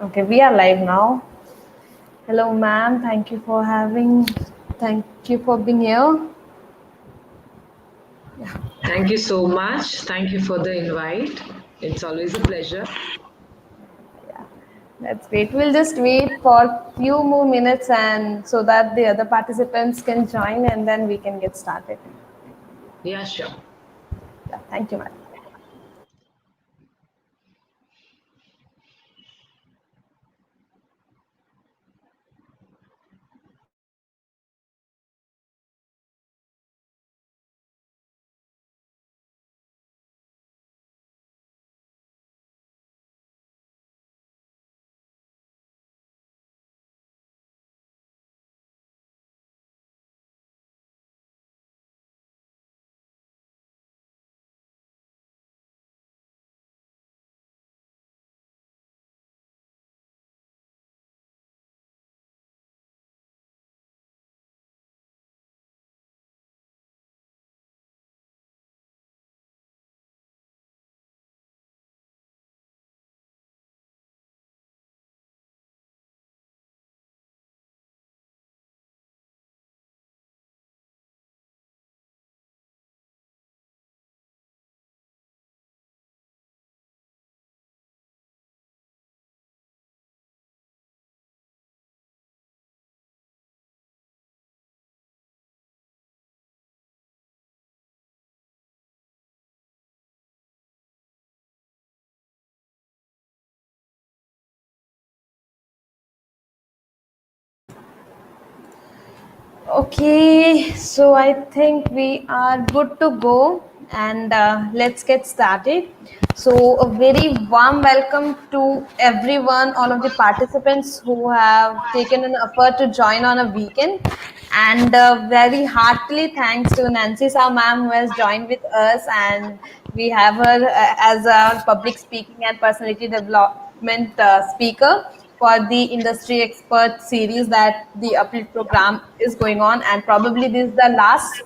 Okay, we are live now. Hello, ma'am. Thank you for being here. Thank you so much. Thank you for the invite. It's always a pleasure. That's great. We'll just wait for a few more minutes and so that the other participants can join and then we can get started. Yeah, sure. Yeah, thank you, ma'am. Okay, so I think we are good to go and let's get started. So, a very warm welcome to everyone, all of the participants who have taken an effort to join on a weekend. And very heartily thanks to Nancy Shah ma'am who has joined with us, and we have her as our public speaking and personality development speaker for the industry expert series that the Uplift program is going on, and probably this is the last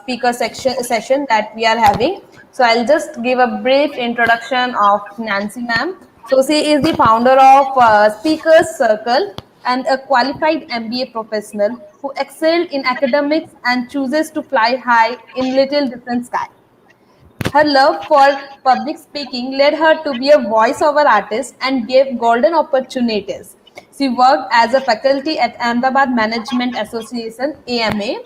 speaker session that we are having. So I'll just give a brief introduction of Nancy ma'am. So she is the founder of Speakers Circle and a qualified MBA professional who excelled in academics and chooses to fly high in little different sky. Her love for public speaking led her to be a voiceover artist and gave golden opportunities. She worked as a faculty at Ahmedabad Management Association (AMA),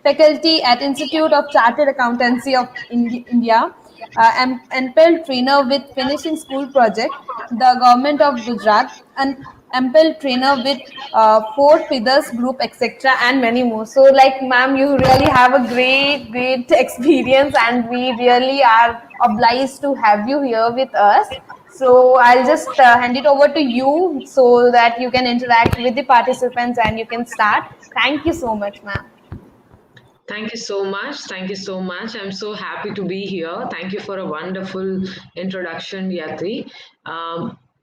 faculty at Institute of Chartered Accountancy of India, MPhil trainer with Finishing School Project, the Government of Gujarat, and MPhil trainer with Four Feathers Group, etc., and many more. So, like, ma'am, you really have a great experience, and we really are obliged to have you here with us. So, I'll just hand it over to you so that you can interact with the participants and you can start. Thank you so much, ma'am. Thank you so much. Thank you so much. I'm so happy to be here. Thank you for a wonderful introduction, Yatri.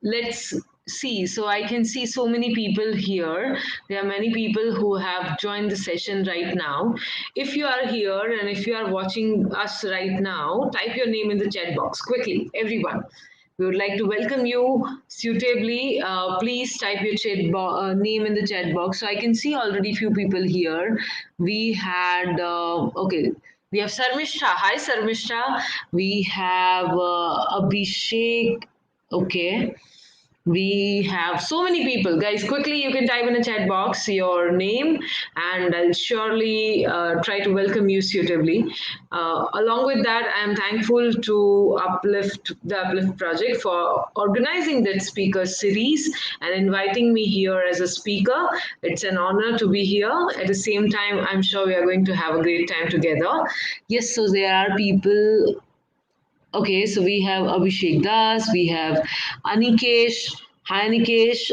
Let's see. So I can see so many people here. There are many people who have joined the session right now. If you are here and if you are watching us right now, type your name in the chat box quickly, everyone. We would like to welcome you suitably. Please type your name in the chat box. So I can see already few people here. We had, okay, we have Sarmishta. Hi, Sarmishta. We have Abhishek. Okay. We have so many people. Guys, quickly you can type in the chat box your name and I'll surely try to welcome you suitably. Along with that, I am thankful to the Uplift Project for organizing that speaker series and inviting me here as a speaker. It's an honor to be here. At the same time, I'm sure we are going to have a great time together. Yes, so there are people. Okay, so we have Abhishek Das, we have Anikesh. Hi, Anikesh.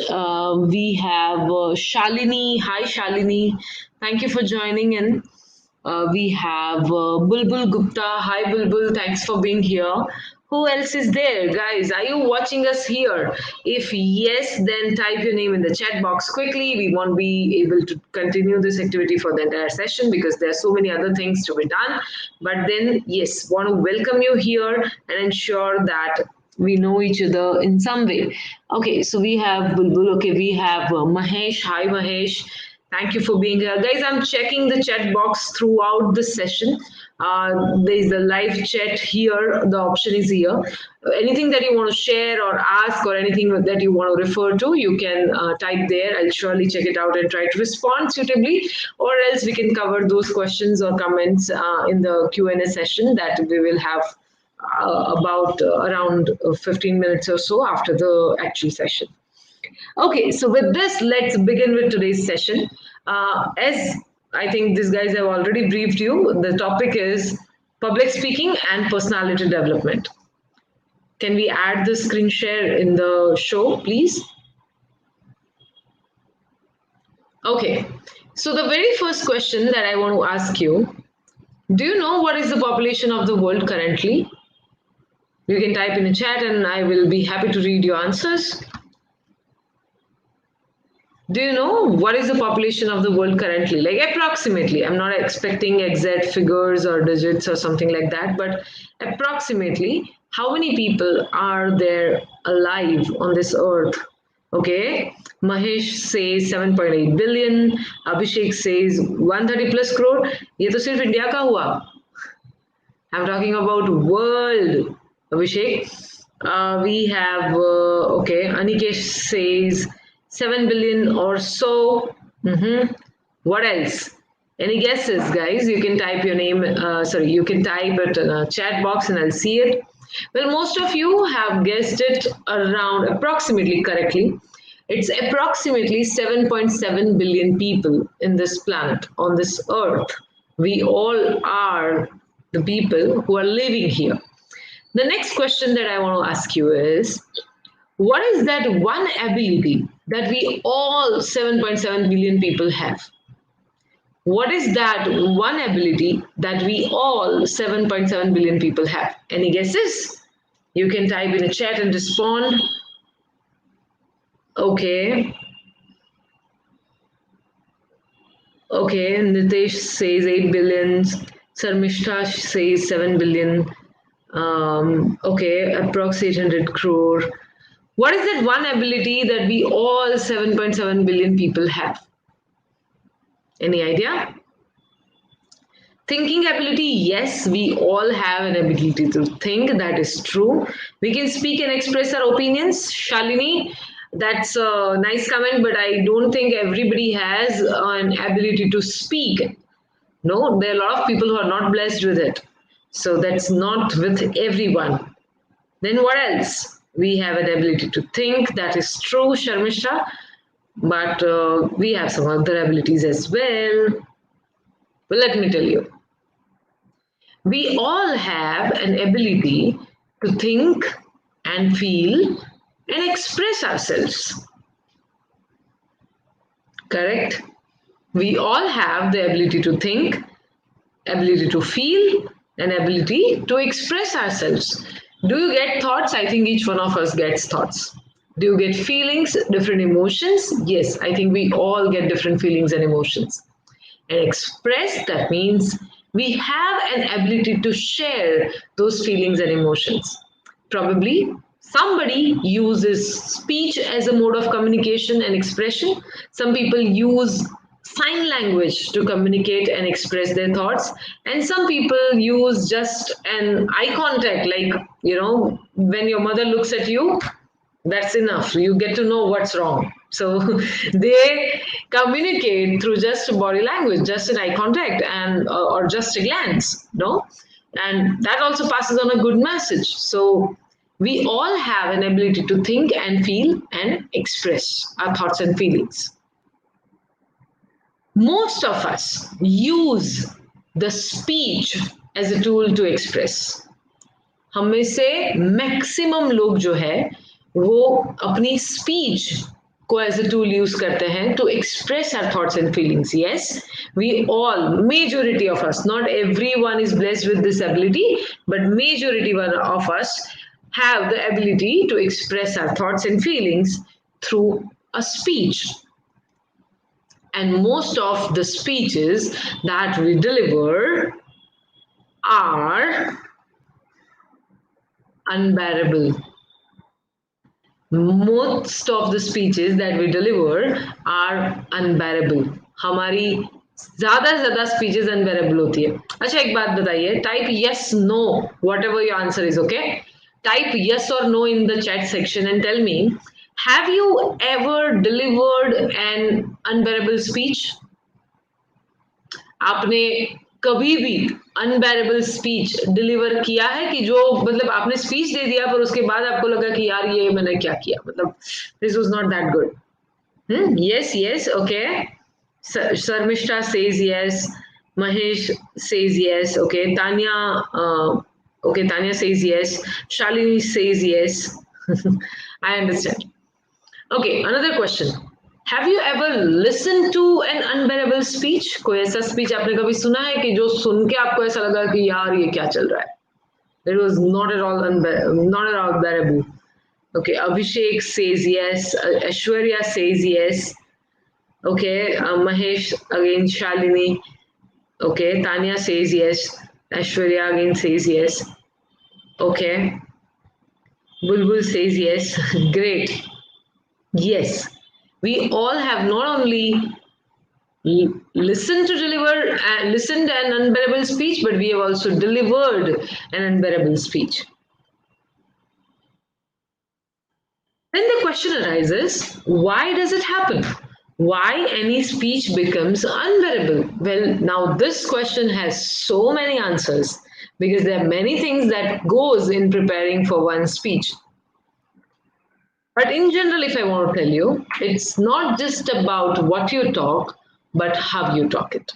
We have Shalini. Hi, Shalini. Thank you for joining in. We have Bulbul Gupta. Hi, Bulbul. Thanks for being here. Who else is there, guys? Are you watching us here? If yes, then type your name in the chat box quickly. We won't be able to continue this activity for the entire session because there are so many other things to be done. But then, yes, want to welcome you here and ensure that we know each other in some way. Okay, so we have Bulbul. Okay, we have Mahesh. Hi, Mahesh. Thank you for being here. Guys, I'm checking the chat box throughout the session. There's the live chat here. The option is here. Anything that you want to share or ask or anything that you want to refer to, you can type there. I'll surely check it out and try to respond suitably. Or else we can cover those questions or comments in the Q&A session that we will have about around 15 minutes or so after the actual session. Okay, so with this, let's begin with today's session. As I think these guys have already briefed you, the topic is public speaking and personality development. Can we add the screen share in the show, please? Okay, so the very first question that I want to ask you, do you know what is the population of the world currently? You can type in the chat and I will be happy to read your answers. Do you know what is the population of the world currently? Like approximately. I'm not expecting exact figures or digits or something like that, but approximately how many people are there alive on this earth? Okay. Mahesh says 7.8 billion. Abhishek says 130 plus crore. ये तो सिर्फ India का हुआ. I'm talking about world, Abhishek. We have, okay, Anikesh says 7 billion or so. What else? Any guesses, guys? You can type your name, you can type it in a chat box and I'll see it. Well, most of you have guessed it around approximately correctly. It's approximately 7.7 billion people in this planet, on this earth. We all are the people who are living here. The next question that I want to ask you is, what is that one ability that we all 7.7 billion people have? What is that one ability that we all 7.7 billion people have? Any guesses? You can type in the chat and respond. Okay. Okay, Nitesh says 8 billion. Sarmishta says 7 billion. Okay, approx 800 crore. What is that one ability that we all 7.7 billion people have? Any idea? Thinking ability, yes, we all have an ability to think. That is true. We can speak and express our opinions. Shalini, that's a nice comment, but I don't think everybody has an ability to speak. No, there are a lot of people who are not blessed with it. So that's not with everyone. Then what else? We have an ability to think. That is true, Sharmisha. But we have some other abilities as well. Well, let me tell you. We all have an ability to think and feel and express ourselves. Correct? We all have the ability to think, ability to feel, and ability to express ourselves. Do you get thoughts? I think each one of us gets thoughts. Do you get feelings, different emotions? Yes, I think we all get different feelings and emotions. And express, that means we have an ability to share those feelings and emotions. Probably somebody uses speech as a mode of communication and expression. Some people use sign language to communicate and express their thoughts, and some people use just an eye contact, like, when your mother looks at you, that's enough. You get to know what's wrong. So they communicate through just body language, just an eye contact, and or just a glance, no? And that also passes on a good message. So we all have an ability to think and feel and express our thoughts and feelings. Most of us use the speech as a tool to express. हम में से maximum लोग जो है वो अपनी speech को as a tool use करते हैं to express our thoughts and feelings yes we all majority of us not everyone is blessed with this ability but majority of us have the ability to express our thoughts and feelings through a speech. And most of the speeches that we deliver are unbearable. most of the speeches that we deliver are unbearable. हमारी ज़्यादा से ज़्यादा speeches unbearable होती है. अच्छा एक बात बताइए, type yes no whatever your answer is, okay? Type yes or no in the chat section and tell me, have you ever delivered an unbearable speech? आपने कभी भी अनबेरेबल स्पीच डिलीवर किया है कि जो मतलब आपने स्पीच दे दिया पर उसके बाद आपको लगा कि यार ये मैंने क्या किया, मतलब this was not that good. Yes, yes, okay. Sarmishta says yes. Mahesh says yes. Okay. Tanya, okay, Tanya says yes. Shalini says yes. I understand. Okay, another question. Have you ever listened to an unbearable speech? कोई ऐसा speech आपने कभी सुना है कि जो सुन के आपको ऐसा लगा कि यार ये क्या चल रहा है? It was not at all not at all bearable. Okay, Abhishek says yes. Aishwarya says yes. Okay, Mahesh again, Shalini. Okay, Tanya says yes. Aishwarya again says yes. Okay, Bulbul says yes. Great. Yes, we all have not only listened to deliver listened an unbearable speech, but we have also delivered an unbearable speech. Then the question arises, why does it happen? Why any speech becomes unbearable? Well, now this question has so many answers because there are many things that goes in preparing for one speech. But in general, if I want to tell you, it's not just about what you talk, but how you talk it.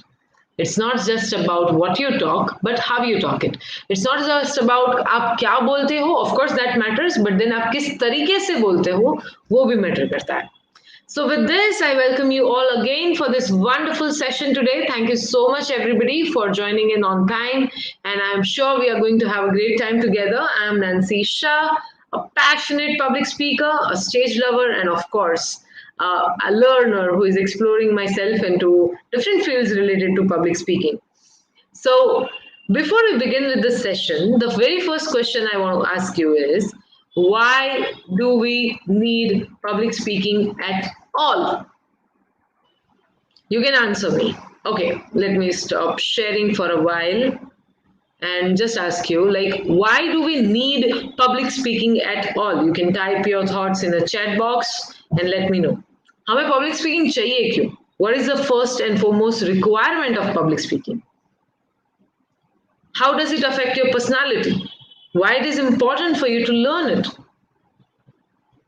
It's not just about what you talk, but how you talk it. It's not just about आप क्या बोलते हो, of course that matters, but then आप किस तरीके से बोलते हो, वो भी matter करता है. So with this, I welcome you all again for this wonderful session today. Thank you so much, everybody, for joining in on time. And I'm sure we are going to have a great time together. I'm Nancy Shah, a passionate public speaker, a stage lover, and of course, a learner who is exploring myself into different fields related to public speaking. So, before we begin with this session, the very first question I want to ask you is, why do we need public speaking at all? You can answer me. Okay, let me stop sharing for a while and just ask you, like, why do we need public speaking at all? You can type your thoughts in the chat box and let me know. हमें public speaking चाहिए क्यों? What is the first and foremost requirement of public speaking? How does it affect your personality? Why it is important for you to learn it?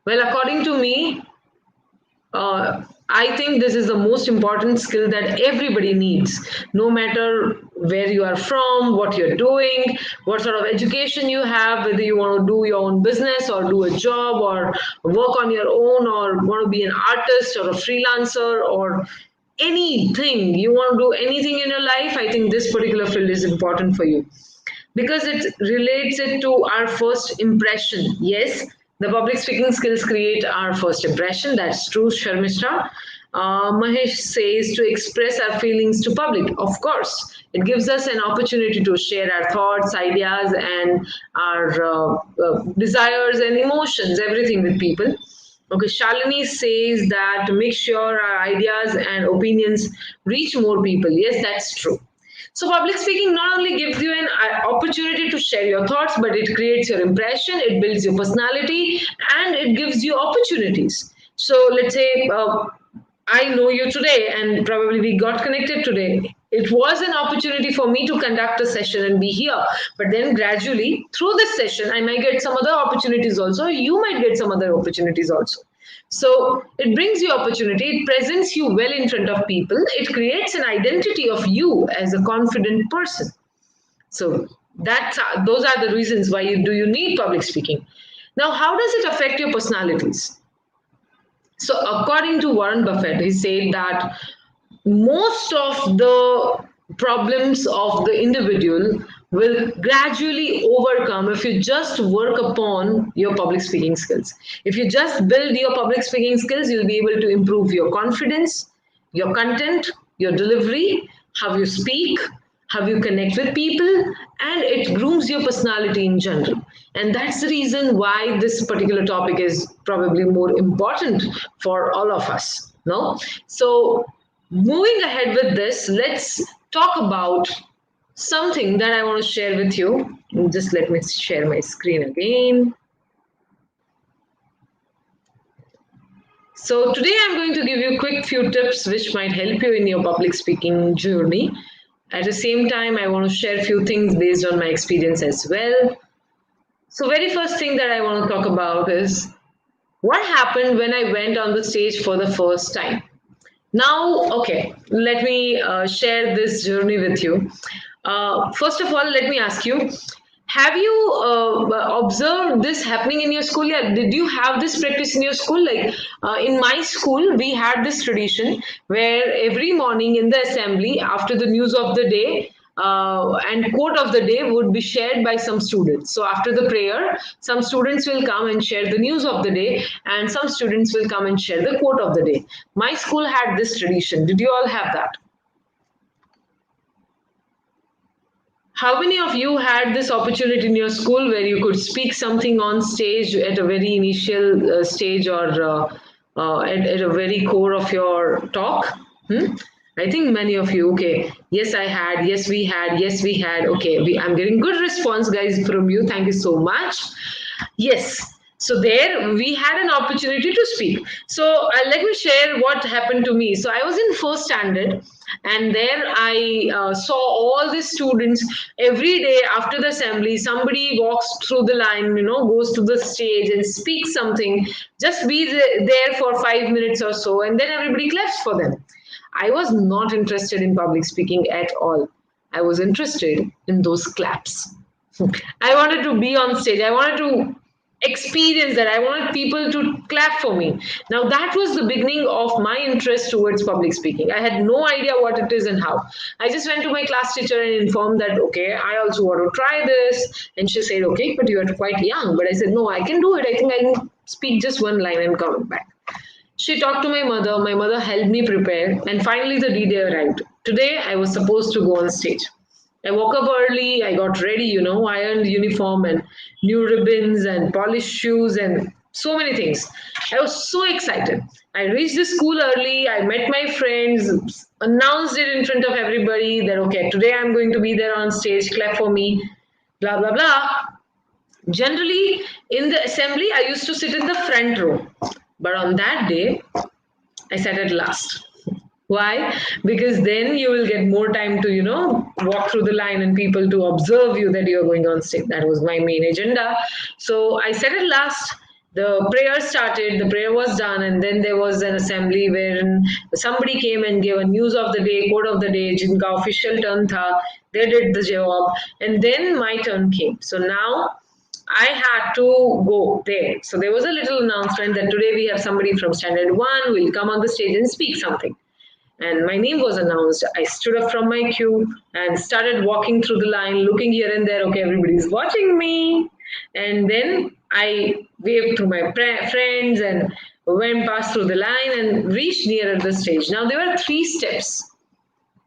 Well, according to me, I think this is the most important skill that everybody needs, no matter where you are from, what you're doing, what sort of education you have, whether you want to do your own business or do a job or work on your own or want to be an artist or a freelancer or anything, you want to do anything in your life, I think this particular field is important for you because it relates it to our first impression. Yes, the public speaking skills create our first impression. That's true, Sharmishra. Mahesh says to express our feelings to public. Of course, it gives us an opportunity to share our thoughts, ideas, and our desires and emotions, everything with people. Okay, Shalini says that to make sure our ideas and opinions reach more people. Yes, that's true. So public speaking not only gives you an opportunity to share your thoughts, but it creates your impression, it builds your personality, and it gives you opportunities. So let's say I know you today, and probably we got connected today. It was an opportunity for me to conduct a session and be here. But then gradually, through this session, I might get some other opportunities also. You might get some other opportunities also. So it brings you opportunity, it presents you well in front of people, it creates an identity of you as a confident person. So that's those are the reasons why you need public speaking. Now, how does it affect your personalities? So according to Warren Buffett, he said that most of the problems of the individual will gradually overcome if you just work upon your public speaking skills. If you just build your public speaking skills, you'll be able to improve your confidence, your content, your delivery, how you speak, how you connect with people, and it grooms your personality in general. And that's the reason why this particular topic is probably more important for all of us. No? So, moving ahead with this, let's talk about something that I want to share with you. Just let me share my screen again. So today I'm going to give you quick few tips which might help you in your public speaking journey. At the same time, I want to share a few things based on my experience as well. So very first thing that I want to talk about is what happened when I went on the stage for the first time. Now, okay, let me share this journey with you. First of all, let me ask you, have you observed this happening in your school? Yeah, did you have this practice in your school? Like in my school, we had this tradition where every morning in the assembly, after the news of the day, and quote of the day would be shared by some students. So after the prayer, some students will come and share the news of the day, and some students will come and share the quote of the day. My school had this tradition. Did you all have that? How many of you had this opportunity in your school where you could speak something on stage at a very initial stage, or at a very core of your talk? Hmm? I think many of you. Okay. Yes, I had. Yes, we had. Yes, we had. Okay. I'm getting good response, guys, from you. Thank you so much. Yes. So there we had an opportunity to speak. So let me share what happened to me. So I was in first standard, and there I saw all the students every day after the assembly. Somebody walks through the line, goes to the stage and speaks something. Just be there for 5 minutes or so, and then everybody claps for them. I was not interested in public speaking at all. I was interested in those claps. I wanted to be on stage. I wanted to experience that. I wanted people to clap for me. Now, that was the beginning of my interest towards public speaking. I had no idea what it is and how. I just went to my class teacher and informed that, okay, I also want to try this. And she said, okay, but you are quite young. But I said, no, I can do it. I think I can speak just one line and come back. She talked to my mother. My mother helped me prepare. And finally, the D-Day arrived. Today, I was supposed to go on stage. I woke up early, I got ready, ironed uniform and new ribbons and polished shoes and so many things. I was so excited. I reached the school early, I met my friends, announced it in front of everybody that, okay, today I'm going to be there on stage, clap for me, blah, blah, blah. Generally, in the assembly, I used to sit in the front row. But on that day, I sat at last. Why? Because then you will get more time to, walk through the line and people to observe you that you're going on stage. That was my main agenda. So I said at last, the prayer started, the prayer was done, and then there was an assembly wherein somebody came and gave a news of the day, quote of the day, jinka official turn tha, they did the job, and then my turn came. So now I had to go there. So there was a little announcement that today we have somebody from standard 1 who will come on the stage and speak something. And my name was announced. I stood up from my queue and started walking through the line, looking here and there. Okay, everybody's watching me. And then I waved to my friends and went past through the line and reached nearer the stage. Now, there were 3 steps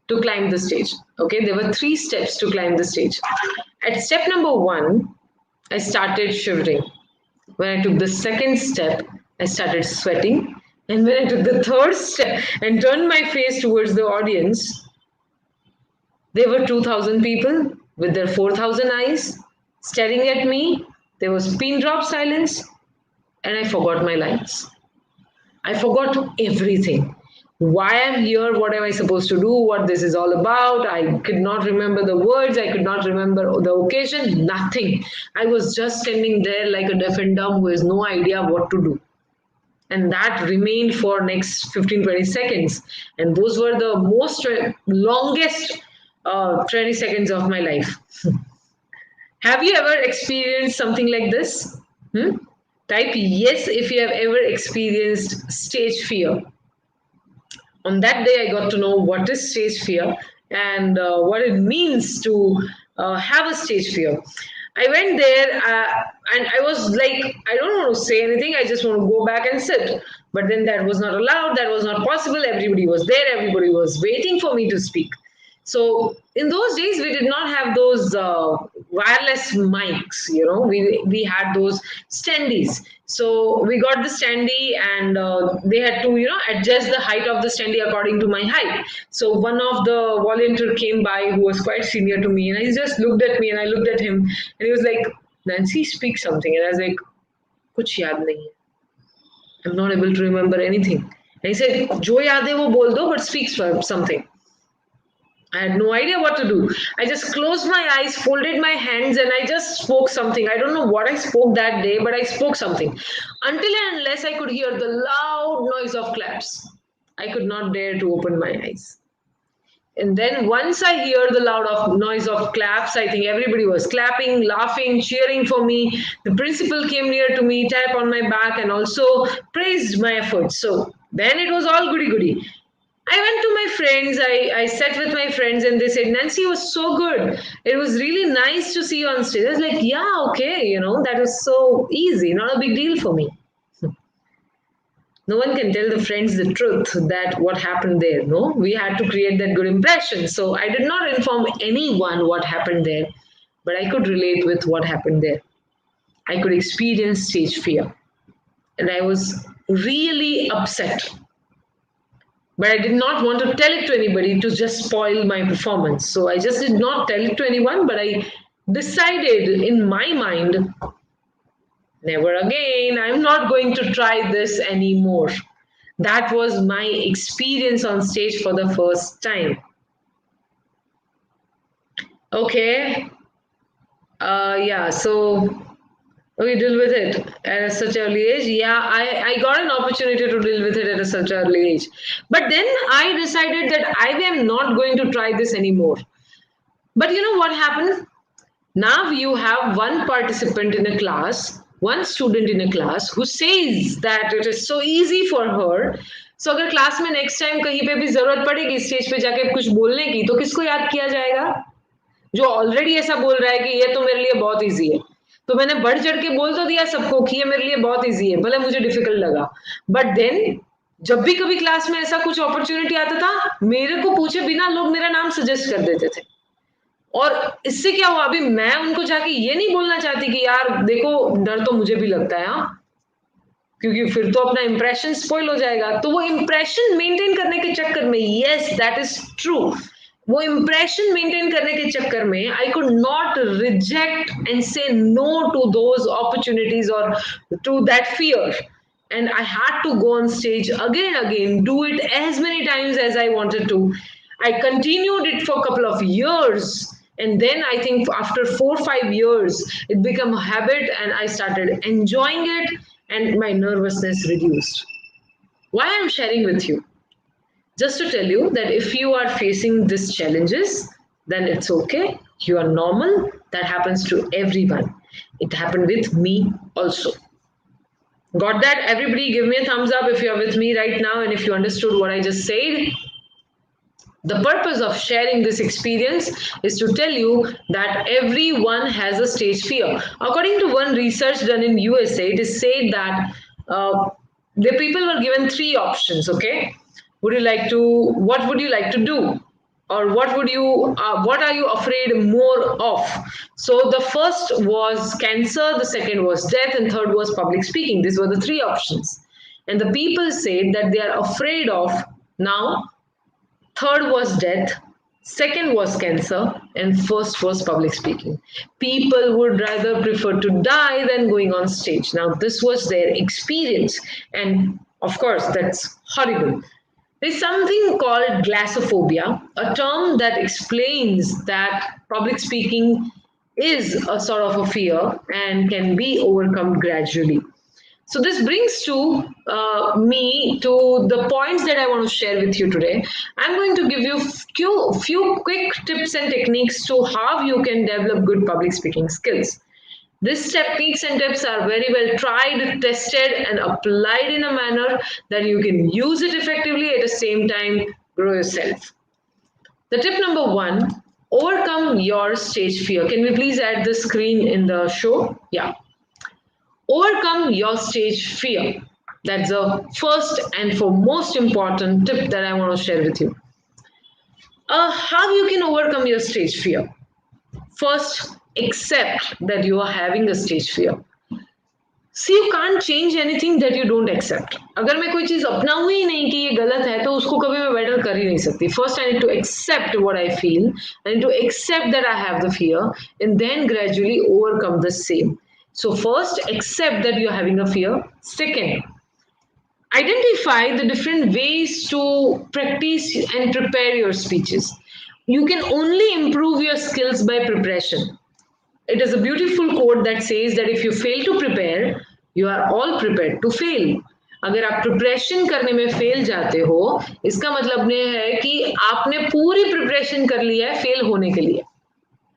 to climb the stage. Okay, there were 3 steps to climb the stage. At step number 1, I started shivering. When I took the second step, I started sweating. And when I took the third step and turned my face towards the audience, there were 2,000 people with their 4,000 eyes staring at me. There was pin drop silence, and I forgot my lines. I forgot everything. Why I'm here, what am I supposed to do, what this is all about. I could not remember the words, I could not remember the occasion, nothing. I was just standing there like a deaf and dumb who has no idea what to do. And that remained for next 15-20 seconds, and those were the most longest 20 seconds of my life. Have you ever experienced something like this? Type yes if you have ever experienced stage fear. On that day I got to know what is stage fear and what it means to have a stage fear. I went there and I was like, I don't want to say anything. I just want to go back and sit. But then that was not allowed. That was not possible. Everybody was there. Everybody was waiting for me to speak. So in those days, we did not have those wireless mics. We had those standees. So we got the standee, and they had to adjust the height of the standee according to my height. So one of the volunteer came by who was quite senior to me, and he just looked at me, and I looked at him, and he was like, "Nancy, speak something." And I was like, "Kuch yaad nahi hai. I'm not able to remember anything." And he said, "Jo yaad hai wo bol do, but speak something." I had no idea what to do. I just closed my eyes, folded my hands, and I just spoke something. I don't know what I spoke that day, but I spoke something. Until and unless I could hear the loud noise of claps, I could not dare to open my eyes. And then once I hear the loud noise of claps, I think everybody was clapping, laughing, cheering for me. The principal came near to me, tapped on my back, and also praised my efforts. So then it was all goody goody. I went to my friends, I sat with my friends, and they said, "Nancy was so good. It was really nice to see you on stage." I was like, "Yeah, okay, that was so easy, not a big deal for me." No one can tell the friends the truth that what happened there. No, we had to create that good impression. So I did not inform anyone what happened there, but I could relate with what happened there. I could experience stage fear, and I was really upset, but I did not want to tell it to anybody to just spoil my performance. So I just did not tell it to anyone, but I decided in my mind, never again, I'm not going to try this anymore. That was my experience on stage for the first time. Okay. Yeah, so we deal with it at such early age. Yeah, I got an opportunity to deal with it at a such early age. But then I decided that I am not going to try this anymore. But you know what happened? Now you have one participant in a class, one student in a class who says that it is so easy for her. So अगर class में next time कहीं पे भी जरूरत पड़ेगी stage पे जाके कुछ बोलने की तो किसको याद किया जाएगा जो ऑलरेडी ऐसा बोल रहा है कि ये तो मेरे लिए बहुत इजी है तो मैंने बढ़ चढ़ के बोल तो दिया सबको कि ये मेरे लिए बहुत इजी है भले मुझे डिफिकल्ट लगा बट देन जब भी कभी क्लास में ऐसा कुछ अपॉर्चुनिटी आता था मेरे को पूछे बिना लोग मेरा नाम सजेस्ट कर देते थे और इससे क्या हुआ अभी मैं उनको जाके ये नहीं बोलना चाहती कि यार देखो डर तो मुझे भी लगता है हाँ क्योंकि फिर तो अपना इंप्रेशन स्पॉइल हो जाएगा तो वो इंप्रेशन मेंटेन करने के चक्कर में यस दैट इज ट्रू वो इंप्रेशन मेंटेन करने के चक्कर में I could not reject and say no to those opportunities और to that fear and I had to go on stage again and again, do it as many times as I wanted to. I continued it for a couple of years, and then I think after 4 or 5 years, it became a habit, and I started enjoying it, and my nervousness reduced. Why I'm sharing with you? Just to tell you that if you are facing these challenges, then it's okay. You are normal. That happens to everyone. It happened with me also. Got that? Everybody give me a thumbs up if you're with me right now and if you understood what I just said. The purpose of sharing this experience is to tell you that everyone has a stage fear. According to one research done in USA, it is said that the people were given 3 options. Okay, what would you like to do? Or what are you afraid more of? So the first was cancer, the second was death, and third was public speaking. These were the 3 options. And the people said that they are afraid of now. Third was death, second was cancer, and first was public speaking. People would rather prefer to die than going on stage. Now, this was their experience, and of course, that's horrible. There's something called glossophobia, a term that explains that public speaking is a sort of a fear and can be overcome gradually. So this brings to me to the points that I want to share with you today. I'm going to give you few quick tips and techniques to how you can develop good public speaking skills. These techniques and tips are very well tried, tested, and applied in a manner that you can use it effectively at the same time grow yourself. The tip number 1, overcome your stage fear. Can we please add the screen in the show? Yeah. Overcome your stage fear. That's the first and for most important tip that I want to share with you. How you can overcome your stage fear? First, accept that you are having a stage fear. See, you can't change anything that you don't accept. अगर मैं कोई चीज अपनाऊं ही नहीं कि ये गलत है तो उसको कभी मैं बेटर कर ही नहीं सकती. First, I need to accept what I feel. I need to accept that I have the fear, and then gradually overcome the same. So first, accept that you're having a fear. Second, identify the different ways to practice and prepare your speeches. You can only improve your skills by preparation. It is a beautiful quote that says that if you fail to prepare, you are all prepared to fail. अगर आप preparation करने में fail जाते हो, इसका मतलब ये है कि आपने पूरी प्रिपरेशन कर ली है फेल होने के लिए.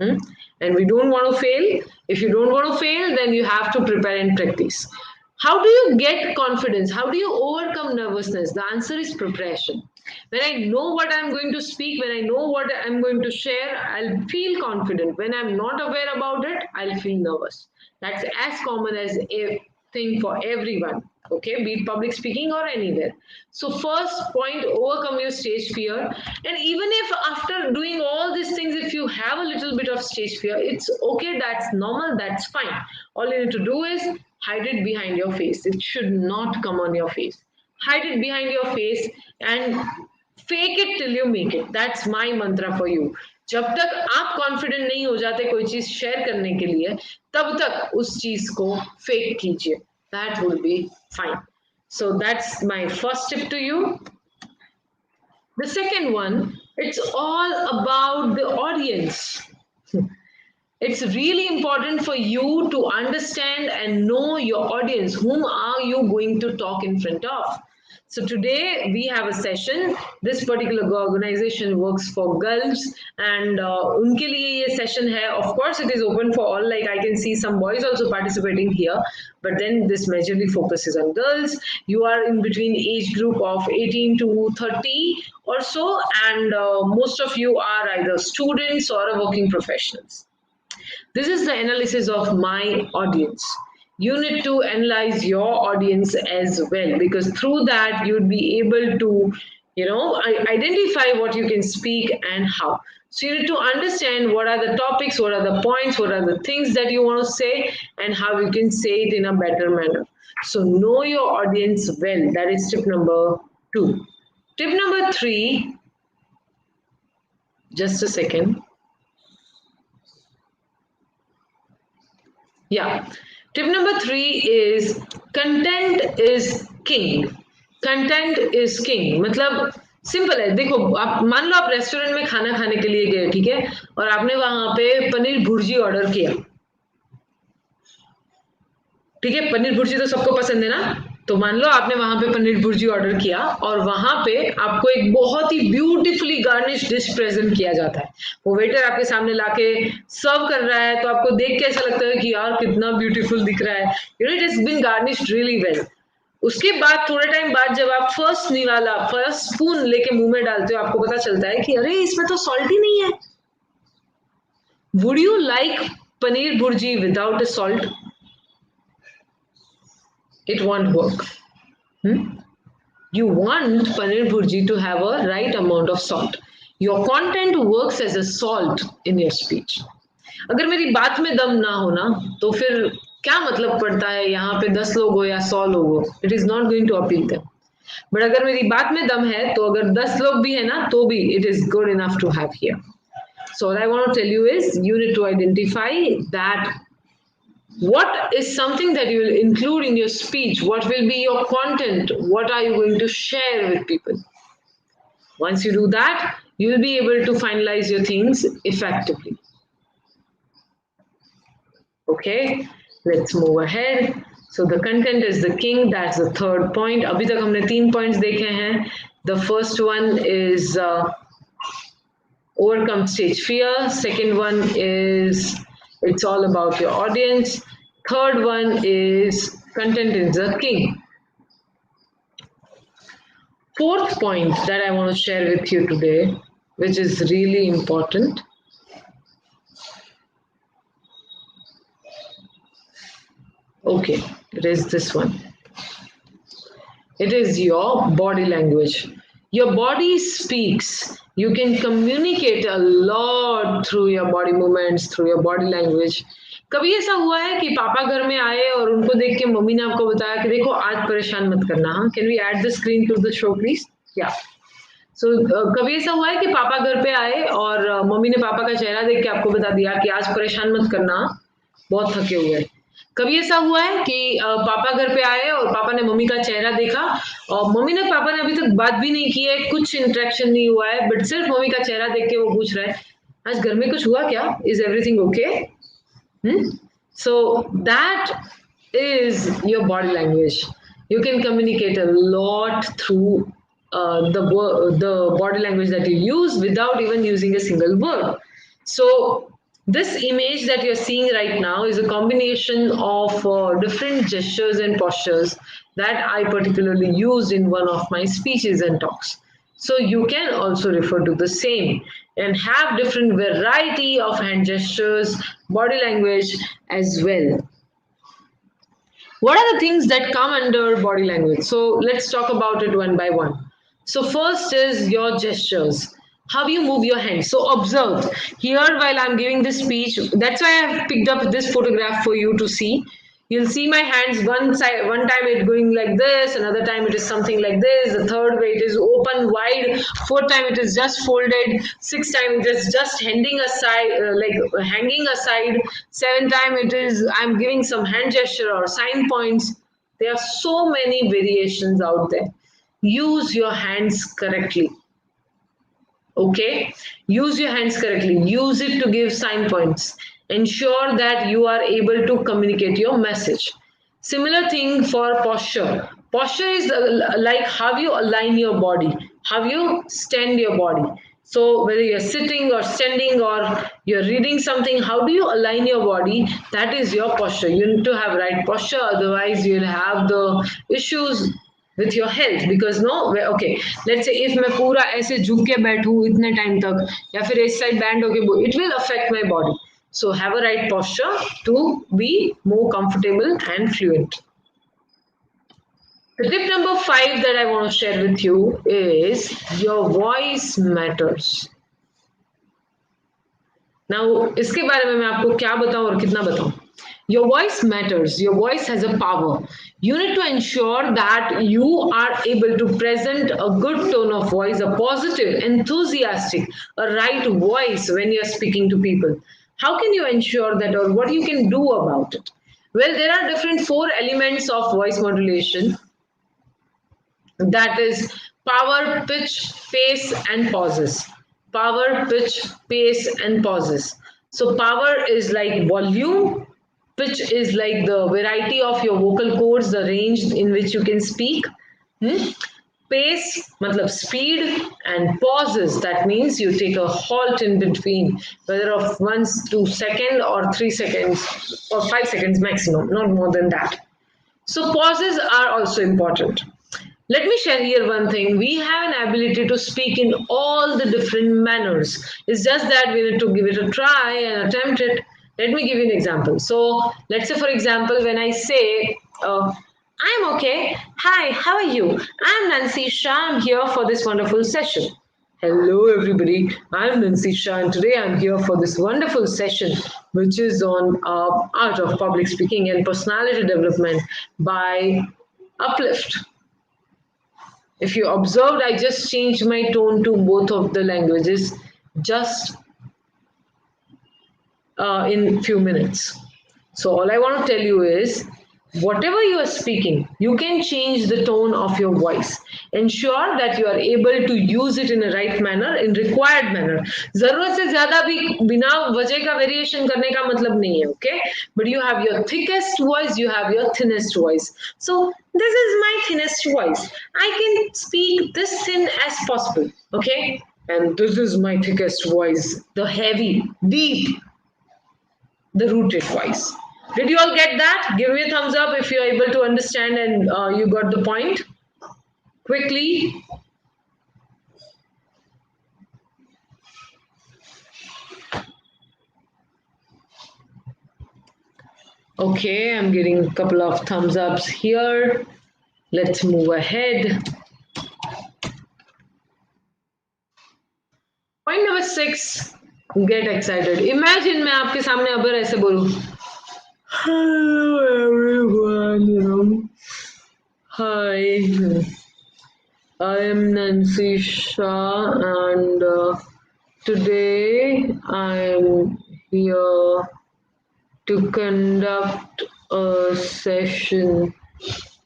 And we don't want to fail. If you don't want to fail, then you have to prepare and practice. How do you get confidence? How do you overcome nervousness? The answer is preparation. When I know what I'm going to speak, when I know what I'm going to share, I'll feel confident. When I'm not aware about it, I'll feel nervous. That's as common as a thing for everyone. Okay, be it public speaking or anywhere. So first point, overcome your stage fear. And even if after doing all these things, if you have a little bit of stage fear, it's okay, that's normal, that's fine. All you need to do is hide it behind your face. It should not come on your face. Hide it behind your face and fake it till you make it. That's my mantra for you. जब तक आप confident नहीं हो जाते कोई चीज share करने के लिए, तब तक उस चीज को फेक कीजिए. That will be fine. So that's my first tip to you. The second one, it's all about the audience. It's really important for you to understand and know your audience. Whom are you going to talk in front of? So today we have a session. This particular organization works for girls, and उनके लिए ये session है. Of course, it is open for all. Like I can see some boys also participating here, but then this majorly focuses on girls. You are in between age group of 18 to 30 or so, and most of you are either students or working professionals. This is the analysis of my audience. You need to analyze your audience as well, because through that you'd be able to, identify what you can speak and how. So you need to understand what are the topics, what are the points, what are the things that you want to say, and how you can say it in a better manner. So know your audience well. That is tip number 2. Tip number 3, just a second. Yeah. Tip number 3 is content is king. Content is king. मतलब simple है. देखो, आप मान लो आप restaurant में खाना खाने के लिए गए, ठीक है, और आपने वहां पे पनीर भुर्जी ऑर्डर किया. ठीक है, पनीर भुर्जी तो सबको पसंद है ना. तो मान लो आपने वहां पे पनीर भुर्जी ऑर्डर किया और वहां पे आपको एक बहुत ही ब्यूटीफुली गार्निश डिश प्रेजेंट किया जाता है. वो वेटर आपके सामने लाके सर्व कर रहा है, तो आपको देख के ऐसा लगता है कि यार कितना ब्यूटीफुल दिख रहा है. It is been garnished really well. उसके बाद थोड़े टाइम बाद जब आप फर्स्ट स्पून लेके मुंह में डालते हो, आपको पता चलता है कि अरे इसमें तो सॉल्ट ही नहीं है. Would you like paneer bhurji without a salt? It won't work. You want paneer bhurji to have a right amount of salt. Your content works as a salt in your speech. अगर मेरी बात में दम ना हो ना, तो फिर क्या मतलब पड़ता है यहाँ पे 10 लोग हो या 100 लोग हो? It is not going to appeal them. But अगर मेरी बात में दम है, तो अगर 10 लोग भी है ना, तो भी it is good enough to have here. So what I want to tell you is you need to identify that what is something that you will include in your speech, what will be your content, what are you going to share with people. Once you do that, you will be able to finalize your things effectively. Okay, let's move ahead. So the content is the king. That's the third point. अभी तक हमने 3 points देखे हैं. The first one is overcome stage fear. Second one is it's all about your audience. Third one is content is the king. Fourth point that I want to share with you today, which is really important. Okay, it is this one. It is your body language. Your body speaks. You can communicate a lot through your body movements, through your body language. कभी ऐसा हुआ है कि पापा घर में आए और उनको देख के मम्मी ने आपको बताया कि देखो आज परेशान मत करना. हाँ, can we add the screen to the show please? या सो कभी ऐसा हुआ है कि पापा घर पे आए और मम्मी ने पापा का चेहरा देख के आपको बता दिया कि आज परेशान मत करना, बहुत थके हुए हैं. कभी ऐसा हुआ है कि पापा घर पे आए और पापा ने मम्मी का चेहरा देखा और मम्मी ने पापा ने अभी तक बात भी नहीं की है, कुछ इंटरेक्शन नहीं हुआ है, बट सिर्फ मम्मी का चेहरा देख के वो पूछ रहा है आज घर में कुछ हुआ क्या, is everything okay? So that is your body language. You can communicate a lot through the body language that you use without even using a single word. So this image that you're seeing right now is a combination of different gestures and postures that I particularly used in one of my speeches and talks. So you can also refer to the same and have different variety of hand gestures, body language as well. What are the things that come under body language? So let's talk about it one by one. So first is your gestures. How you move your hands. So observe here while I'm giving this speech. That's why I've picked up this photograph for you to see. You'll see my hands one side, one time it going like this, another time it is something like this, the third way it is open wide, fourth time it is just folded, sixth time it is just hanging aside, hanging aside, seventh time it is I'm giving some hand gesture or sign points. There are so many variations out there. Use your hands correctly. Okay, use your hands correctly, use it to give sign points, ensure that you are able to communicate your message. Similar thing for posture. Posture is like how you align your body, how you stand your body. So whether you're sitting or standing or you're reading something, how do you align your body? That is your posture. You need to have right posture, otherwise you'll have the issues with your health. Because no, okay, let's say if मैं पूरा ऐसे झुक के बैठूं इतने time तक या फिर इस साइड बैंड होके, it will affect my body. So have a right posture to be more comfortable and fluent. The tip number 5 that I want to share with you is your voice matters. Now इसके बारे में मैं आपको क्या बताऊं और कितना बताऊं. Your voice matters. Your voice has a power. You need to ensure that you are able to present a good tone of voice, a positive, enthusiastic, a right voice when you're speaking to people. How can you ensure that, or what you can do about it? Well, there are different 4 elements of voice modulation. That is power, pitch, pace, and pauses. Power, pitch, pace, and pauses. So power is like volume, pitch is like the variety of your vocal cords, the range in which you can speak. Pace, matlab speed, and pauses. That means you take a halt in between, whether of 1 to second or 3 seconds or 5 seconds maximum, not more than that. So pauses are also important. Let me share here one thing. We have an ability to speak in all the different manners. It's just that we need to give it a try and attempt it. Let me give you an example. So let's say, for example, when I say, I'm okay. Hi, how are you? I'm Nancy Shah. I'm here for this wonderful session. Hello, everybody. I'm Nancy Shah, and today I'm here for this wonderful session, which is on art of public speaking and personality development by Uplift. If you observed, I just changed my tone to both of the languages just in few minutes. So all I want to tell you is, whatever you are speaking, you can change the tone of your voice. Ensure that you are able to use it in a right manner, in required manner. जरूरत से ज़्यादा भी बिना वजह का variation करने का मतलब नहीं है, okay? But you have your thickest voice, you have your thinnest voice. So this is my thinnest voice. I can speak this thin as possible, okay? And this is my thickest voice, the heavy, deep, the rooted voice. Did you all get that? Give me a thumbs up if you're able to understand and you got the point. Quickly. Okay, I'm getting a couple of thumbs ups here. Let's move ahead. Point number 6, get excited. Imagine मैं आपके सामने अगर ऐसे बोलूं, hello everyone, hi, I am Nancy Shah and today I am here to conduct a session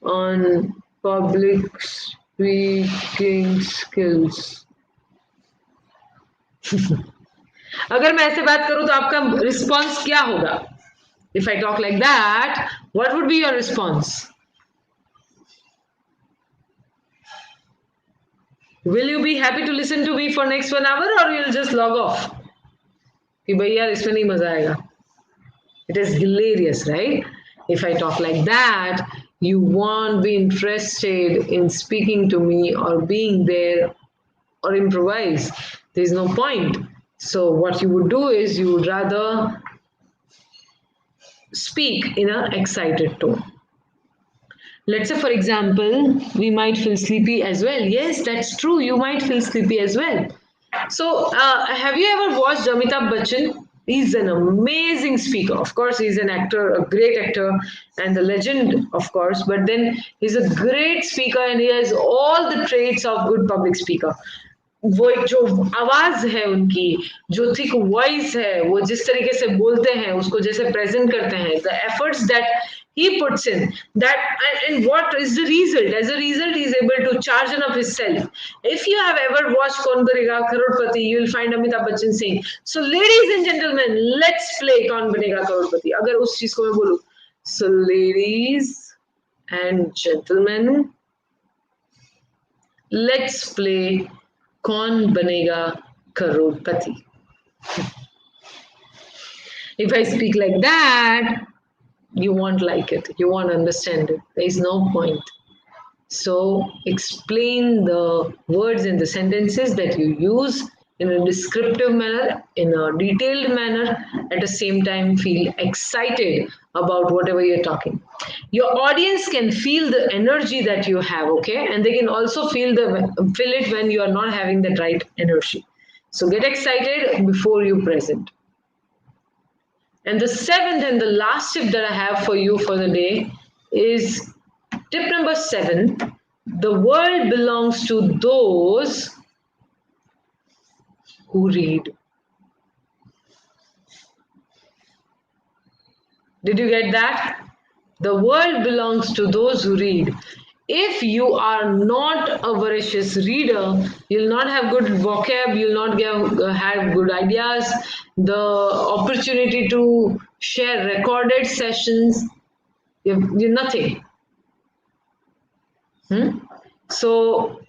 on public speaking skills. अगर मैं ऐसे बात करूं तो आपका रिस्पॉन्स क्या होगा? If I talk like that, what would be your response? Will you be happy to listen to me for next 1 hour or you'll just log off? कि भाई यार इसमें नहीं मजा आएगा. It is hilarious, right? If I talk like that, you won't be interested in speaking to me or being there or improvise. There's no point. So what you would do is you would rather speak in an excited tone. Let's say, for example, we might feel sleepy as well. Yes, that's true. You might feel sleepy as well. So, have you ever watched Amitabh Bachchan? He's an amazing speaker. Of course, he's an actor, a great actor, and the legend, of course. But then he's a great speaker, and he has all the traits of good public speaker. वो एक जो आवाज है उनकी, जो thick voice है, वो जिस तरीके से बोलते हैं, उसको जैसे प्रेजेंट करते हैं, the efforts that he puts in, that and what is the result? As a result, he is able to charge up himself. If you have ever watched Kaun Banega Crorepati, you will find Amitabh Bachchan saying, "So, ladies and gentlemen, let's play Kaun Banega Crorepati." अगर उस चीज को मैं बोलूं, so ladies and gentlemen, let's play कौन बनेगा करोड़पति. If I speak like that, you won't like it. You won't understand it. There is no point. So explain the words and the sentences that you use in a descriptive manner, in a detailed manner, at the same time feel excited about whatever you're talking. Your audience can feel the energy that you have, okay? And they can also feel it when you are not having that right energy. So get excited before you present. And the 7th and the last tip that I have for you for the day is tip number 7. The world belongs to those who read. Did you get that? The world belongs to those who read. If you are not a voracious reader, you'll not have good vocab, you'll not have good ideas, the opportunity to share recorded sessions, you're nothing. So,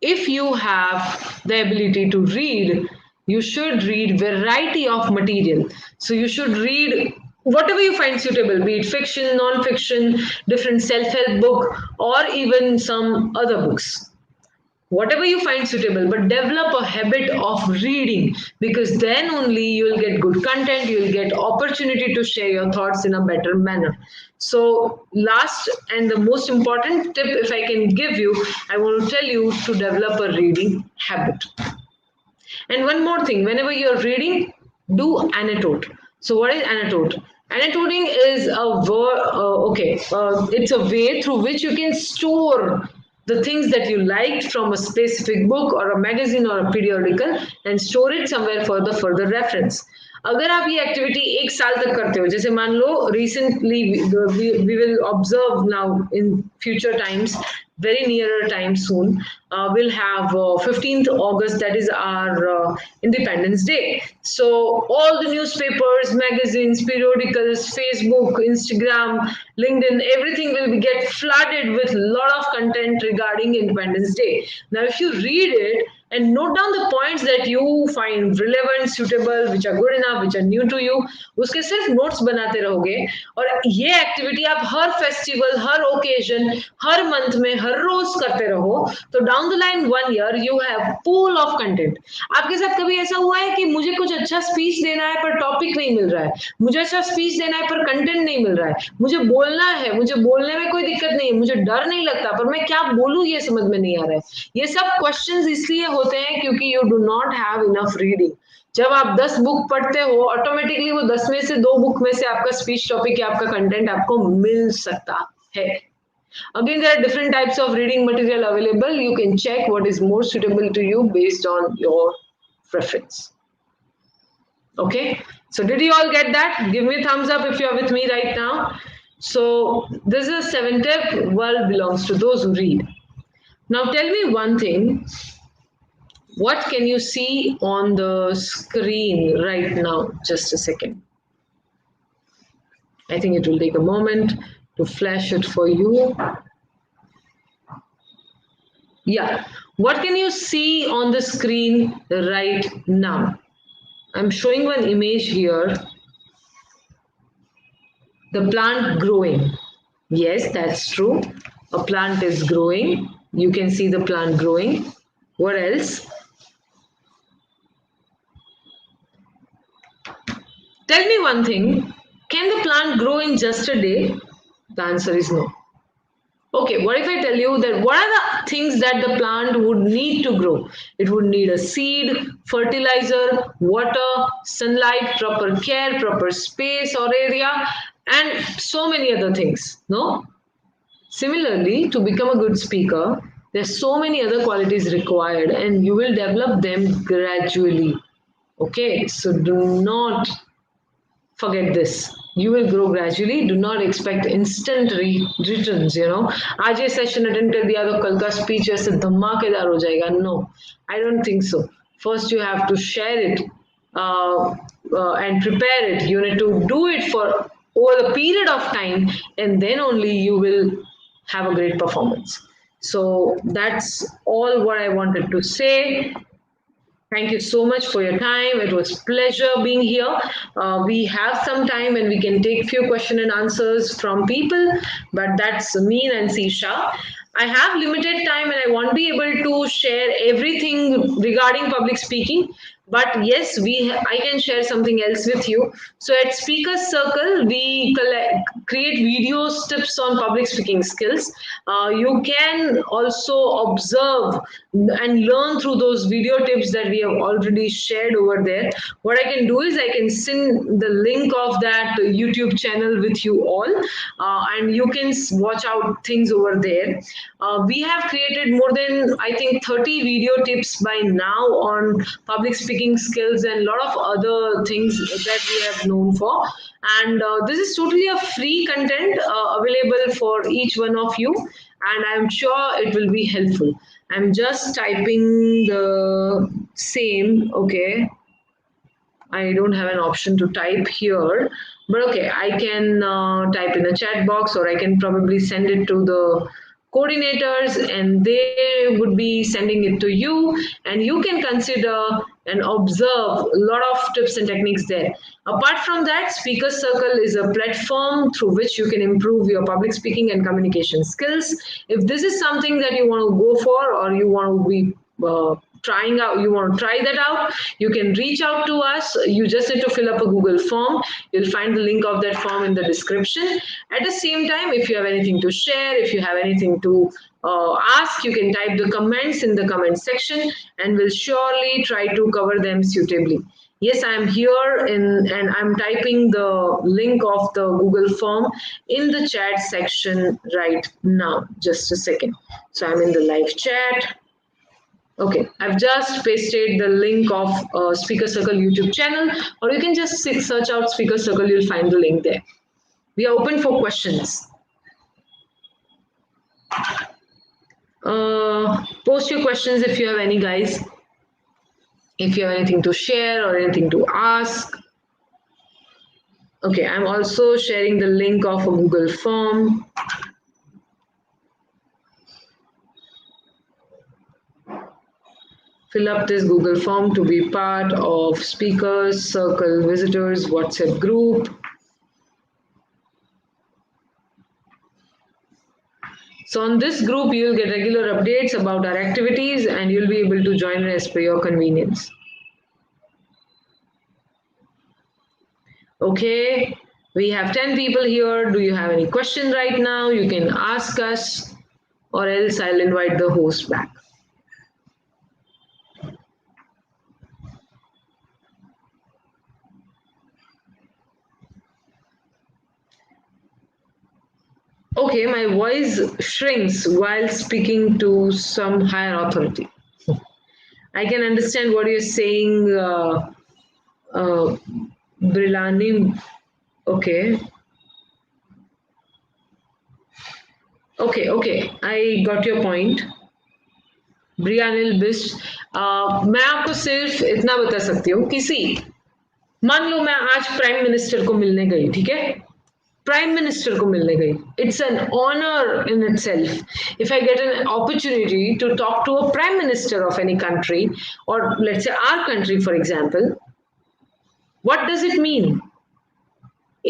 if you have the ability to read, you should read variety of material. So you should read whatever you find suitable, be it fiction, non-fiction, different self-help book, or even some other books. Whatever you find suitable, but develop a habit of reading, because then only you will get good content, you will get opportunity to share your thoughts in a better manner. So last and the most important tip, if I can give you, I want to tell you to develop a reading habit. And one more thing, whenever you're reading, do annotate. So what is annotate? Annotating is it's a way through which you can store the things that you liked from a specific book or a magazine or a periodical and store it somewhere for the further reference. अगर आप ये activity 1 साल तक करते हो, जैसे मान लो recently we will observe now in future times, very nearer time soon, we'll have 15th August, that is our Independence Day. So all the newspapers, magazines, periodicals, Facebook, Instagram, LinkedIn, everything will get flooded with a lot of content regarding Independence Day. Now, if you read it and note down the points that you find relevant, suitable, which are good enough, which are new to you, उसके सिर्फ notes बनाते रहोगे. और ये activity आप हर festival, हर occasion, हर month में, हर रोज करते रहो, तो down the line 1 year you have pool of content. आपके साथ कभी ऐसा हुआ है कि मुझे कुछ अच्छा speech देना है पर topic नहीं मिल रहा है, मुझे अच्छा speech देना है पर content नहीं मिल रहा है, मुझे बोलना है, मुझे बोलने में कोई दिक्कत नहीं है, मुझे डर नहीं लगता, पर मैं क्या बोलूं ये समझ में नहीं आ रहा है. ये सब questions इसलिए होते हैं क्योंकि you do not have enough reading. जब आप 10 बुक पढ़ते हो ऑटोमेटिकली वो 10 में से 2 बुक में से आपका स्पीच टॉपिक या आपका कंटेंट आपको मिल सकता है. Again, there are different types of reading material available. You can check what is more suitable to you based on your preference. Okay, so did you all get that? Give me a thumbs up if you're with me right now. So this is 7 tip. World belongs to those who read. Now tell me one thing. What can you see on the screen right now? Just a second. I think it will take a moment to flash it for you. Yeah. What can you see on the screen right now? I'm showing one image here. The plant growing. Yes, that's true. A plant is growing. You can see the plant growing. What else? Tell me one thing. Can the plant grow in just a day? The answer is no. Okay, what if I tell you that what are the things that the plant would need to grow? It would need a seed, fertilizer, water, sunlight, proper care, proper space or area, and so many other things. No? Similarly, to become a good speaker, there's so many other qualities required, and you will develop them gradually. Okay, so do not forget this. You will grow gradually. Do not expect instant returns. आज ये session attend कर दिया तो कल का speech ऐसे धमाकेदार हो जाएगा. No, I don't think so. First, you have to share it and prepare it. You need to do it for over the period of time, and then only you will have a great performance. So that's all what I wanted to say. Thank you so much for your time. It was pleasure being here. We have some time and we can take few question and answers from people, but that's me, Nancy Shah. I have limited time and I won't be able to share everything regarding public speaking. But yes, I can share something else with you. So at Speakers Circle, we create videos, tips on public speaking skills. You can also observe and learn through those video tips that we have already shared over there. What I can do is I can send the link of that YouTube channel with you all, and you can watch out things over there. We have created more than, I think, 30 video tips by now on public speaking skills and a lot of other things that we have known for. And this is totally a free content available for each one of you. And I'm sure it will be helpful. I'm just typing the same, okay. I don't have an option to type here, but okay, I can type in a chat box, or I can probably send it to the coordinators and they would be sending it to you, and you can consider and observe a lot of tips and techniques there. Apart from that, Speaker Circle is a platform through which you can improve your public speaking and communication skills. If this is something that you want to go for, or you want to be trying out, you want to try that out, you can reach out to us. You just need to fill up a Google form. You'll find the link of that form in the description. At the same time, if you have anything to share, if you have anything to ask, you can type the comments in the comment section and we'll surely try to cover them suitably. Yes, I'm here and I'm typing the link of the Google form in the chat section right now. Just a second. So I'm in the live chat. Okay, I've just pasted the link of Speaker Circle YouTube channel, or you can just search out Speaker Circle, you'll find the link there. We are open for questions. Post your questions if you have any, guys. If you have anything to share or anything to ask. Okay, I'm also sharing the link of a Google form. Fill up this Google form to be part of Speakers Circle Visitors WhatsApp group. So on this group, you'll get regular updates about our activities and you'll be able to join as per your convenience. Okay, we have 10 people here. Do you have any question right now? You can ask us, or else I'll invite the host back. Okay, my voice shrinks while speaking to some higher authority. I can understand what you're saying, uh, Brilani. Okay, okay. I got your point. ब्रियानिल Bisht मैं आपको सिर्फ इतना बता सकती हूँ किसी मान लो मैं आज प्राइम मिनिस्टर को मिलने गई ठीक है प्राइम मिनिस्टर को मिलने गई it's an honour in itself if I get an opportunity to talk to a prime minister of any country or let's say our country for example what does it mean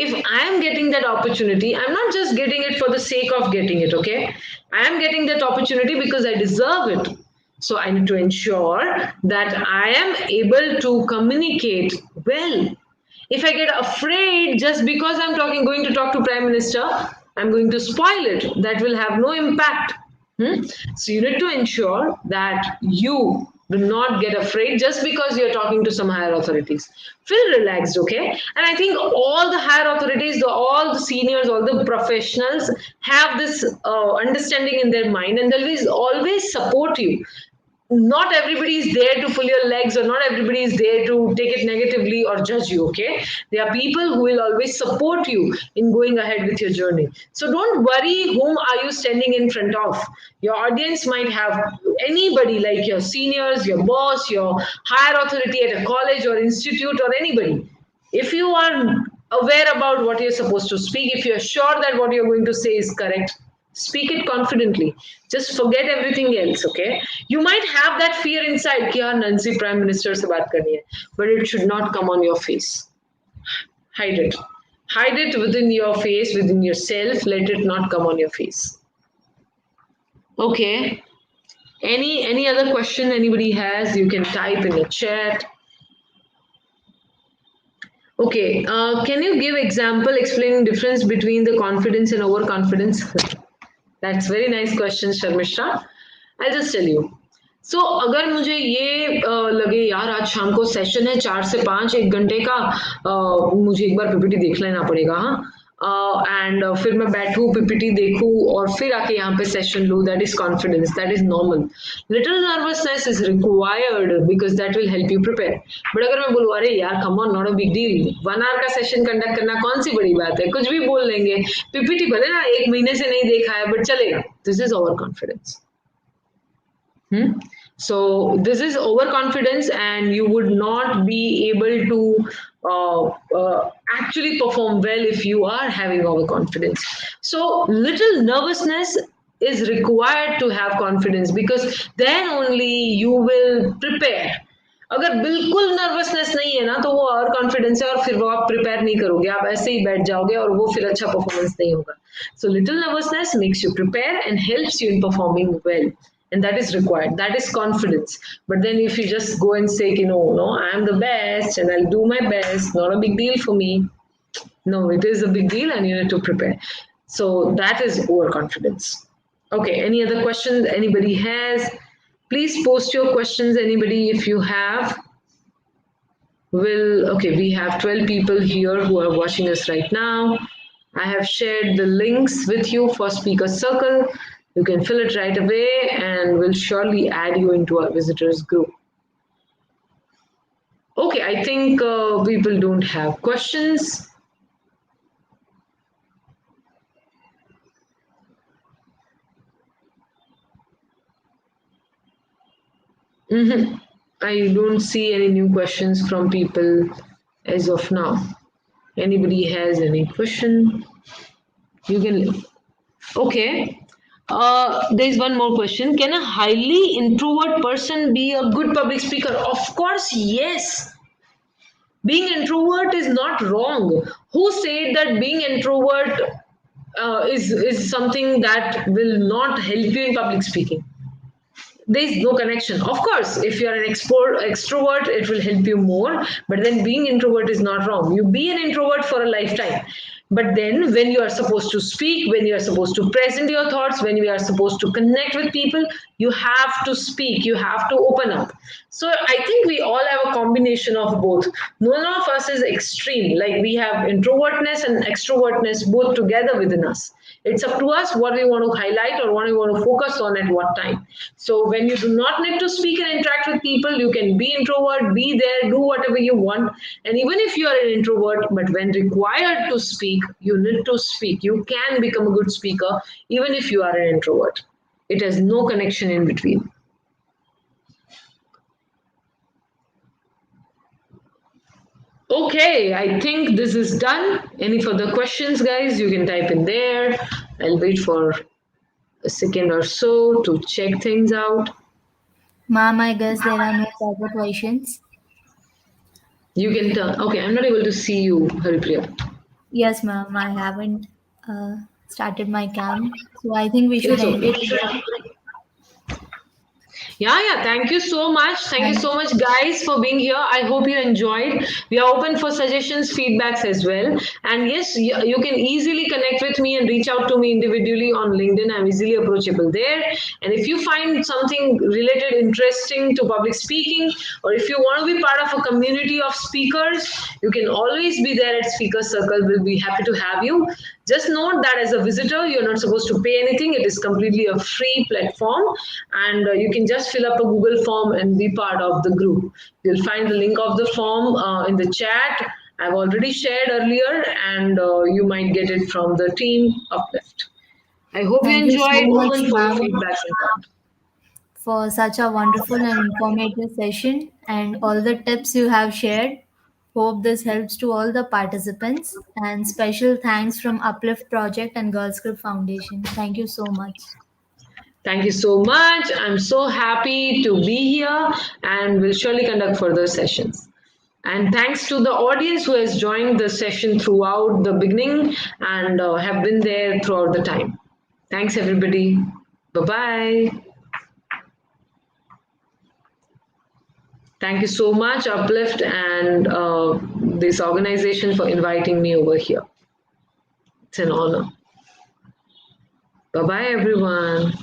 if I am getting that opportunity, I'm not just getting it for the sake of getting it, okay? I am getting that opportunity because I deserve it. So I need to ensure that I am able to communicate well. If I get afraid just because going to talk to Prime Minister, I'm going to spoil it. That will have no impact. So you need to ensure that you do not get afraid just because you're talking to some higher authorities. Feel relaxed, okay? And I think all the higher authorities, all the seniors, all the professionals have this understanding in their mind and they'll always support you. Not everybody is there to pull your legs or not everybody is there to take it negatively or judge you, okay? There are people who will always support you in going ahead with your journey. So don't worry whom are you standing in front of. Your audience might have anybody like your seniors, your boss, your higher authority at a college or institute or anybody. If you are aware about what you're supposed to speak, if you're sure that what you're going to say is correct, speak it confidently. Just forget everything else, okay? You might have that fear inside कि यार Nancy Prime Minister से बात करनी है, but it should not come on your face. Hide it. Hide it within your face, within yourself. Let it not come on your face. Okay. Any other question anybody has? You can type in the chat. Okay. Can you give example explaining difference between the confidence and overconfidence? That's very nice question, Sharmishra. I'll just tell you. So, अगर मुझे ये लगे यार आज शाम को session है 4 से 5 1 घंटे का मुझे एक बार पीपीटी देख लेना पड़ेगा हाँ एंड फिर मैं बैठूं पीपीटी देखूं और फिर आके यहाँ पे सेशन लूं that is confidence that is normal little nervousness is required because that will help you prepare but अगर मैं बोलूँ अरे यार come on not a big deal 1 hour का सेशन कंडक्ट करना कौन सी बड़ी बात है कुछ भी बोल लेंगे पीपीटी भले ना 1 महीने से नहीं देखा है बट चलेगा this is over confidence So this is overconfidence and you would not be able to actually perform well if you are having overconfidence. So little nervousness is required to have confidence because then only you will prepare. अगर बिल्कुल nervousness नहीं है ना तो वो और confidence है और फिर वो आप प्रिपेयर नहीं करोगे आप ऐसे ही बैठ जाओगे और वो फिर अच्छा परफॉर्मेंस नहीं होगा so little nervousness makes you prepare and helps you in performing well and that is required that is confidence but then if you just go and say no I am the best and I'll do my best not a big deal for me no it is a big deal and you need to prepare so that is overconfidence okay any other questions anybody has please post your questions anybody if you have okay we have 12 people here who are watching us right now I have shared the links with you for speaker circle you can fill it right away and we'll surely add you into our visitors group. Okay, I think people don't have questions. I don't see any new questions from people as of now. Anybody has any question? You can. Okay. There's one more question. Can a highly introvert person be a good public speaker? Of course, yes. Being introvert is not wrong. Who said that being introvert is something that will not help you in public speaking? There is no connection. Of course, if you are an extrovert, it will help you more. But then being introvert is not wrong. You be an introvert for a lifetime. But then, when you are supposed to speak, when you are supposed to present your thoughts, when you are supposed to connect with people, you have to speak, you have to open up. So, I think we all have a combination of both. None of us is extreme, like we have introvertness and extrovertness both together within us. It's up to us what we want to highlight or what we want to focus on at what time. So when you do not need to speak and interact with people, you can be introvert, be there, do whatever you want. And even if you are an introvert, but when required to speak, you need to speak. You can become a good speaker even if you are an introvert. It has no connection in between. Okay, I think this is done. Any further questions, guys? You can type in there. I'll wait for a second or so to check things out. Ma'am, I guess there are no further questions. You can turn. Okay, I'm not able to see you, Haripriya. Yes, ma'am, I haven't started my cam. So I think we should It's end okay. it here. Yeah. Thank you so much. Thank you And so much, guys, for being here. I hope you enjoyed. We are open for suggestions, feedbacks as well. And yes, you can easily connect with me and reach out to me individually on LinkedIn. I'm easily approachable there. And if you find something related interesting to public speaking, or if you want to be part of a community of speakers, you can always be there at Speaker Circle. We'll be happy to have you. Just note that as a visitor, you're not supposed to pay anything. It is completely a free platform, and you can just fill up a Google form and be part of the group. You'll find the link of the form in the chat. I've already shared earlier, and you might get it from the team Uplift. I hope you thank you so enjoyed. much, Open for your ma'am, feedbacks and thoughts. for such a wonderful and informative session and all the tips you have shared. Hope this helps to all the participants. And special thanks from Uplift Project and Girls Group Foundation. Thank you so much. Thank you so much. I'm so happy to be here and will surely conduct further sessions. And thanks to the audience who has joined the session throughout the beginning and have been there throughout the time. Thanks, everybody. Bye bye. Thank you so much, Uplift, and this organization for inviting me over here. It's an honor. Bye bye, everyone.